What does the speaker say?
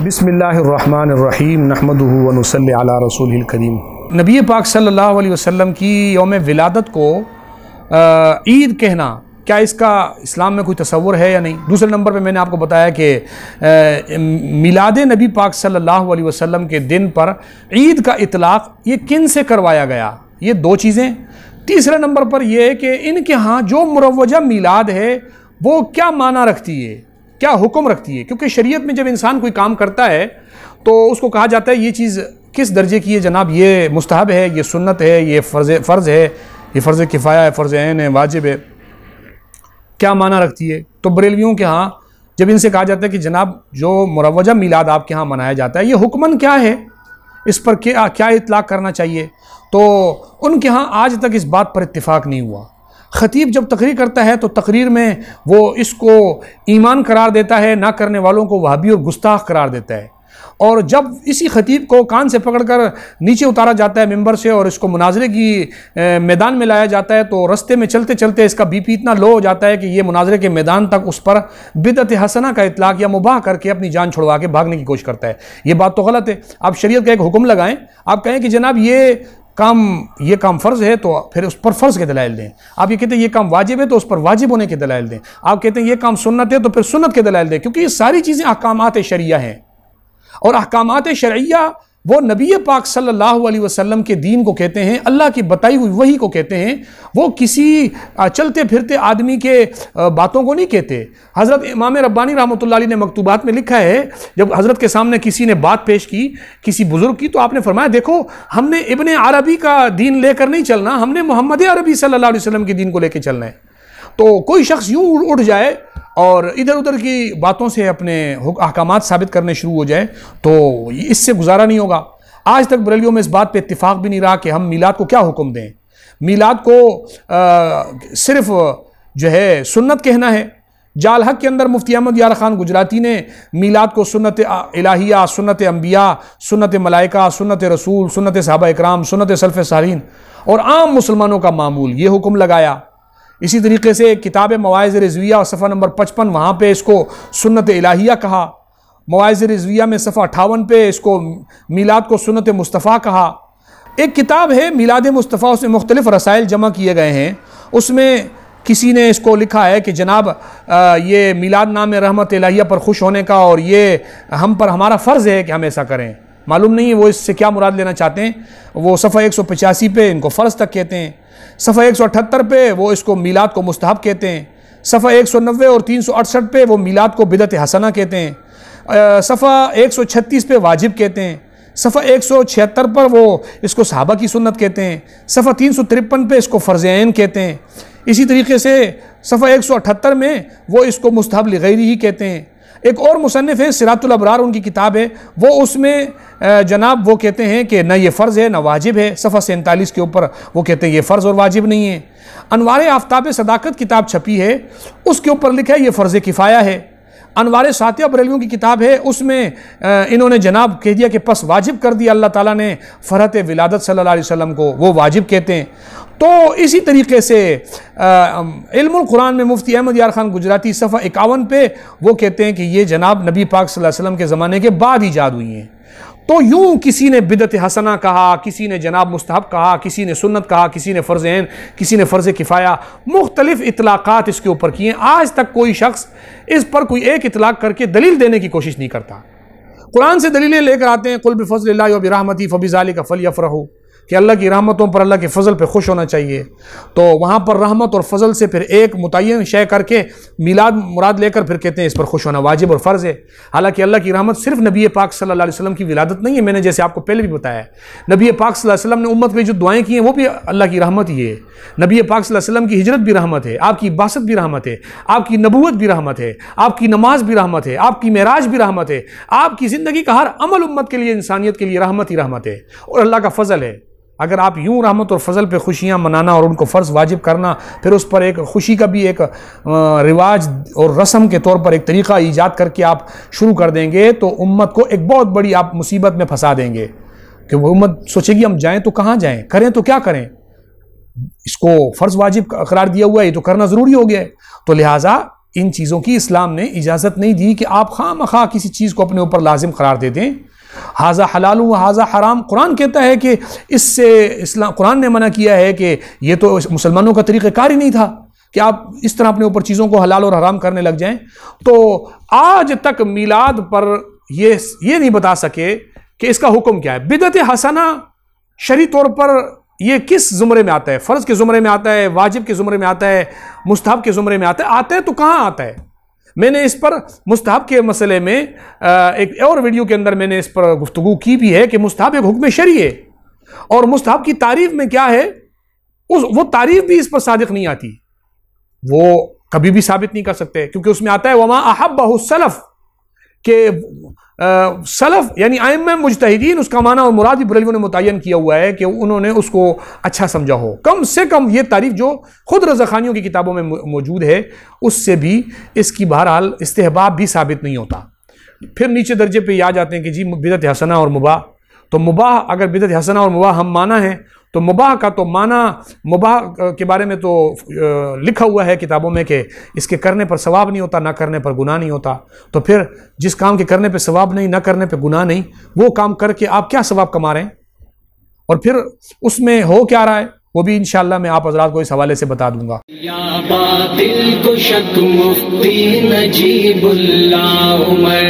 بسم اللہ الرحمن الرحیم نحمدہ ونصلی علی رسولہ الکریم۔ نبی پاک صلی اللہ علیہ وسلم کی یوم ولادت کو عید کہنا، کیا اس کا اسلام میں کوئی تصور ہے یا نہیں؟ دوسرے نمبر پہ میں نے آپ کو بتایا کہ میلاد نبی پاک صلی اللہ علیہ وسلم کے دن پر عید کا اطلاق یہ کن سے کروایا گیا؟ یہ دو چیزیں۔ تیسرے نمبر پر یہ ہے کہ ان کے ہاں جو مروجہ میلاد ہے وہ کیا معنی رکھتی ہے، کیا حکم رکھتی ہے؟ کیونکہ شریعت میں جب انسان کوئی کام کرتا ہے تو اس کو کہا جاتا ہے یہ چیز کس درجے کی ہے جناب، یہ مستحب ہے، یہ سنت ہے، یہ فرض ہے، یہ فرض کفایہ ہے، فرض عین ہے، واجب ہے، کیا معنی رکھتی ہے؟ تو بریلویوں کے ہاں جب ان سے کہا جاتا ہے کہ جناب جو مروجہ میلاد آپ کے ہاں منایا جاتا ہے یہ حکماً کیا ہے، اس پر کیا اطلاق کرنا چاہیے، تو ان کے ہاں آج تک اس بات پر اتفاق نہیں ہوا۔ خطیب جب تقریر کرتا ہے تو تقریر میں وہ اس کو ایمان قرار دیتا ہے، نہ کرنے والوں کو وہابی اور گستاخ قرار دیتا ہے، اور جب اسی خطیب کو کان سے پکڑ کر نیچے اتارا جاتا ہے ممبر سے اور اس کو مناظرے کی میدان میں لایا جاتا ہے تو رستے میں چلتے چلتے اس کا بی پی اتنا لو ہو جاتا ہے کہ یہ مناظرے کے میدان تک اس پر بدعت حسنہ کا اطلاق یا مباح کر کے اپنی جان چھڑوا کے بھاگنے کی کوشش کرتا ہے۔ یہ بات تو غلط ہے۔ آپ شریعت کا ایک حکم لگائیں، آپ کہیں کہ جناب یہ کام فرض ہے تو پھر اس پر فرض کے دلائل دیں، آپ یہ کہتے ہیں یہ کام واجب ہے تو اس پر واجب ہونے کے دلائل دیں، آپ کہتے ہیں یہ کام سنت ہے تو پھر سنت کے دلائل دیں، کیونکہ یہ ساری چیزیں احکامات شرعیہ ہیں، اور احکامات شرعیہ وہ نبی پاک صلی اللہ علیہ وسلم کے دین کو کہتے ہیں، اللہ کی بتائی ہوئی وحی کو کہتے ہیں، وہ کسی چلتے پھرتے آدمی کے باتوں کو نہیں کہتے۔ حضرت امام ربانی رحمۃ اللہ علیہ نے مکتوبات میں لکھا ہے، جب حضرت کے سامنے کسی نے بات پیش کی کسی بزرگ کی تو آپ نے فرمایا دیکھو ہم نے ابن عربی کا دین لے کر نہیں چلنا، ہم نے محمد عربی صلی اللہ علیہ وسلم کے دین کو لے کے چلنا ہے۔ تو کوئی شخص یوں اٹھ جائے اور ادھر ادھر کی باتوں سے اپنے احکامات ثابت کرنے شروع ہو جائے تو اس سے گزارا نہیں ہوگا۔ آج تک بریلیوں میں اس بات پہ اتفاق بھی نہیں رہا کہ ہم میلاد کو کیا حکم دیں۔ میلاد کو صرف جو ہے سنت کہنا ہے۔ جال حق کے اندر مفتی احمد یار خان گجراتی نے میلاد کو سنت الہیہ، سنت انبیاء، سنت ملائکہ، سنت رسول، سنت صحابہ اکرام، سنت سلف صالحین اور عام مسلمانوں کا معمول یہ حکم لگایا۔ اسی طریقے سے کتاب مواعظ رضویہ صفحہ نمبر 55 وہاں پہ اس کو سنت الہیہ کہا، مواعظ رضویہ میں صفحہ 58 پہ اس کو میلاد کو سنت مصطفیٰ کہا۔ ایک کتاب ہے میلاد مصطفیٰ، اس میں مختلف رسائل جمع کیے گئے ہیں، اس میں کسی نے اس کو لکھا ہے کہ جناب یہ میلاد نام رحمت الہیہ پر خوش ہونے کا اور یہ ہم پر ہمارا فرض ہے کہ ہم ایسا کریں۔ معلوم نہیں ہے وہ اس سے کیا مراد لینا چاہتے ہیں۔ وہ صفحہ 185 پہ ان کو فرض تک کہتے ہیں، صفحہ 178 پہ وہ اس کو میلاد کو مستحب کہتے ہیں، صفحہ 190 اور 368 پہ وہ میلاد کو بدعت حسنہ کہتے ہیں، صفحہ 136 پہ واجب کہتے ہیں، صفحہ 176 پر وہ اس کو صحابہ کی سنت کہتے ہیں، صفحہ 353 پہ اس کو فرض عین کہتے ہیں، اسی طریقے سے صفحہ 178 میں وہ اس کو مستحب لغیری ہی کہتے ہیں۔ ایک اور مصنف ہے صراط الابرار، ان کی کتاب ہے، وہ اس میں جناب وہ کہتے ہیں کہ نہ یہ فرض ہے نہ واجب ہے، صفحہ 47 کے اوپر وہ کہتے ہیں یہ فرض اور واجب نہیں ہے۔ انوار آفتاب صداقت کتاب چھپی ہے، اس کے اوپر لکھا ہے یہ فرض کفایہ ہے۔ انوار ساتیہ بریلویوں کی کتاب ہے، اس میں انہوں نے جناب کہہ دیا کہ پس واجب کر دیا اللہ تعالیٰ نے فرحت ولادت صلی اللہ علیہ وسلم کو، وہ واجب کہتے ہیں۔ تو اسی طریقے سے علم القرآن میں مفتی احمد یار خان گجراتی صفحہ 51 پہ وہ کہتے ہیں کہ یہ جناب نبی پاک صلی اللہ علیہ وسلم کے زمانے کے بعد ایجاد ہوئی ہیں۔ تو یوں کسی نے بدعت حسنہ کہا، کسی نے جناب مستحب کہا، کسی نے سنت کہا، کسی نے فرض عین، کسی نے فرض کفایہ، مختلف اطلاقات اس کے اوپر کیے ہیں۔ آج تک کوئی شخص اس پر کوئی ایک اطلاق کر کے دلیل دینے کی کوشش نہیں کرتا۔ قرآن سے دلیلیں لے کر آتے ہیں، قل بفضل اللہ وبرحمتہ فبذلک فلیفرحوا، کہ اللہ کی رحمتوں پر، اللہ کے فضل پہ خوش ہونا چاہیے۔ تو وہاں پر رحمت اور فضل سے پھر ایک متعین شے کر کے میلاد مراد لے کر پھر کہتے ہیں اس پر خوش ہونا واجب اور فرض ہے۔ حالانکہ اللہ کی رحمت صرف نبی پاک صلی اللہ علیہ وسلم کی ولادت نہیں ہے، میں نے جیسے آپ کو پہلے بھی بتایا ہے، نبی پاک صلی اللہ علیہ وسلم نے امت کے جو دعائیں کی ہیں وہ بھی اللہ کی رحمت ہی ہے۔ نبی پاک صلی اللہ علیہ وسلم کی ہجرت بھی رحمت ہے، آپ کی بعثت بھی رحمت ہے، آپ کی نبوت بھی رحمت ہے، آپ کی نماز بھی رحمت ہے، آپ کی معراج بھی رحمت ہے، آپ کی زندگی کا ہر عمل امت کے لیے، انسانیت کے لیے رحمت ہی رحمت ہے اور اللہ کا فضل ہے۔ اگر آپ یوں رحمت اور فضل پہ خوشیاں منانا اور ان کو فرض واجب کرنا، پھر اس پر ایک خوشی کا بھی ایک رواج اور رسم کے طور پر ایک طریقہ ایجاد کر کے آپ شروع کر دیں گے تو امت کو ایک بہت بڑی آپ مصیبت میں پھنسا دیں گے کہ وہ امت سوچے گی ہم جائیں تو کہاں جائیں، کریں تو کیا کریں، اس کو فرض واجب قرار دیا ہوا ہے یہ تو کرنا ضروری ہو گیا ہے۔ تو لہٰذا ان چیزوں کی اسلام نے اجازت نہیں دی کہ آپ خواہ مخواہ کسی چیز کو اپنے اوپر لازم قرار دے دیں. ھذا حلال و ھذا حرام، قرآن کہتا ہے کہ اس سے اسلام، قرآن نے منع کیا ہے کہ یہ تو مسلمانوں کا طریقہ کار ہی نہیں تھا کہ آپ اس طرح اپنے اوپر چیزوں کو حلال اور حرام کرنے لگ جائیں. تو آج تک میلاد پر یہ نہیں بتا سکے کہ اس کا حکم کیا ہے. بدعت حسنہ شرعی طور پر یہ کس زمرے میں آتا ہے؟ فرض کے زمرے میں آتا ہے، واجب کے زمرے میں آتا ہے، مستحب کے زمرے میں آتا ہے تو کہاں آتا ہے؟ میں نے اس پر مستحب کے مسئلے میں ایک اور ویڈیو کے اندر میں نے اس پر گفتگو کی بھی ہے کہ مستحب ایک حکم شرعی ہے، اور مستحب کی تعریف میں کیا ہے وہ تعریف بھی اس پر صادق نہیں آتی، وہ کبھی بھی ثابت نہیں کر سکتے، کیونکہ اس میں آتا ہے وما احبہ السلف، کہ سلف یعنی ائمہ مجتہدین، اس کا معنی اور مراد بھی بریلویوں نے متعین کیا ہوا ہے کہ انہوں نے اس کو اچھا سمجھا ہو. کم سے کم یہ تعریف جو خود رضاخانیوں کی کتابوں میں موجود ہے اس سے بھی اس کی بہرحال استحباب بھی ثابت نہیں ہوتا. پھر نیچے درجے پہ یہ آ جاتے ہیں کہ جی بدعت حسنہ اور مباح. تو مباح، اگر بدعت حسنہ اور مباح ہم معنی ہیں تو مباح کا تو معنی، مباح کے بارے میں تو لکھا ہوا ہے کتابوں میں کہ اس کے کرنے پر ثواب نہیں ہوتا، نہ کرنے پر گناہ نہیں ہوتا. تو پھر جس کام کے کرنے پہ ثواب نہیں، نہ کرنے پہ گناہ نہیں، وہ کام کر کے آپ کیا ثواب کما رہے ہیں؟ اور پھر اس میں ہو کیا رہا ہے وہ بھی انشاءاللہ میں آپ حضرات کو اس حوالے سے بتا دوں گا. یا باطل کو شک مفتی نجیب اللہ عمر